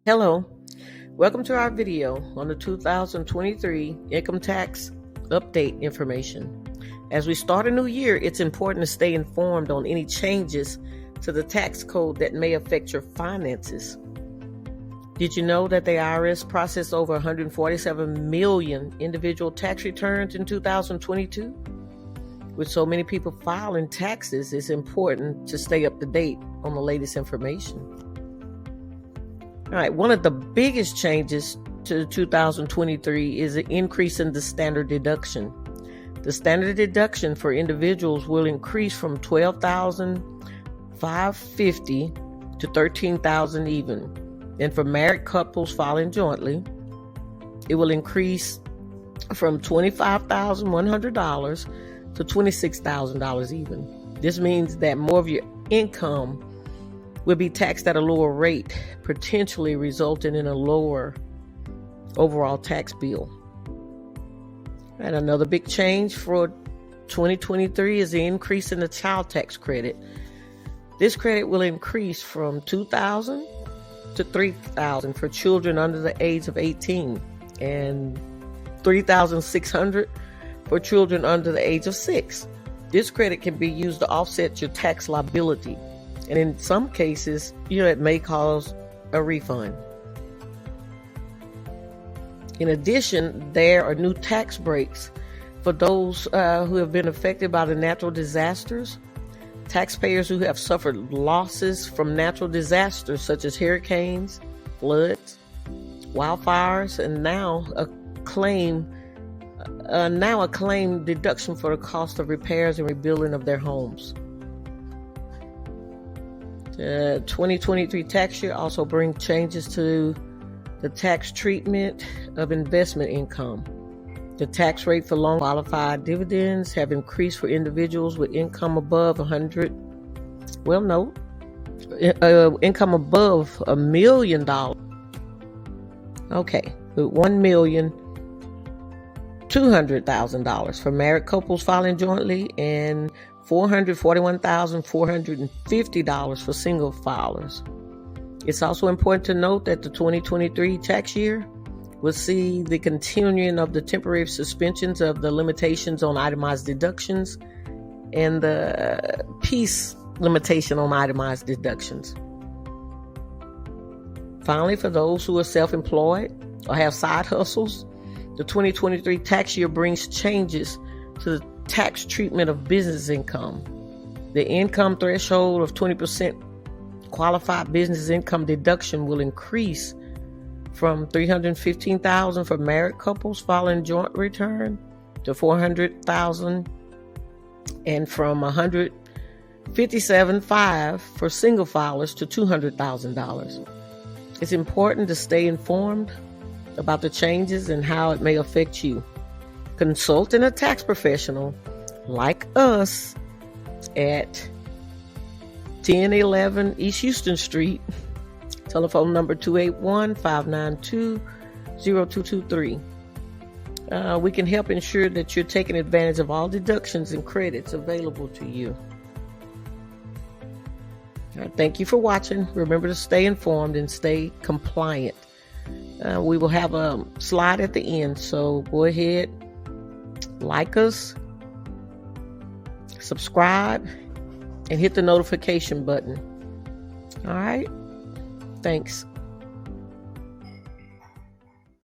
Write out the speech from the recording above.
Hello, welcome to our video on the 2023 income tax update information. As we start a new year, it's important to stay informed on any changes to the tax code that may affect your finances. Did you know that the IRS processed over 147 million individual tax returns in 2022? With so many people filing taxes, it's important to stay up to date on the latest information. All right, one of the biggest changes to 2023 is an increase in the standard deduction. The standard deduction for individuals will increase from $12,550 to $13,000 even. And for married couples filing jointly, it will increase from $25,100 to $26,000 even. This means that more of your income will be taxed at a lower rate, potentially resulting in a lower overall tax bill. And another big change for 2023 is the increase in the child tax credit. This credit will increase from $2,000 to $3,000 for children under the age of 18 and $3,600 for children under the age of 6. This credit can be used to offset your tax liability. And in some cases, it may cause a refund. In addition, there are new tax breaks for those who have been affected by the natural disasters. Taxpayers who have suffered losses from natural disasters such as hurricanes, floods, wildfires, and now a claim deduction for the cost of repairs and rebuilding of their homes. The 2023 tax year also brings changes to the tax treatment of investment income. The tax rate for long qualified dividends have increased for individuals with income above income above $1 million. Okay, with $1,200,000 for married couples filing jointly and $441,450 for single filers. It's also important to note that the 2023 tax year will see the continuing of the temporary suspensions of the limitations on itemized deductions and the piece limitation on itemized deductions. Finally, for those who are self-employed or have side hustles, the 2023 tax year brings changes to the tax treatment of business income. The income threshold of 20% qualified business income deduction will increase from $315,000 for married couples filing joint return to $400,000 and from $157,500 for single filers to $200,000. It's important to stay informed about the changes and how it may affect you. Consulting a tax professional like us at 1011 East Houston Street, telephone number 281-592-0223. We can help ensure that you're taking advantage of all deductions and credits available to you. Thank you for watching. Remember to stay informed and stay compliant. We will have a slide at the end, so go ahead, like us, subscribe, and hit the notification button. All right. Thanks.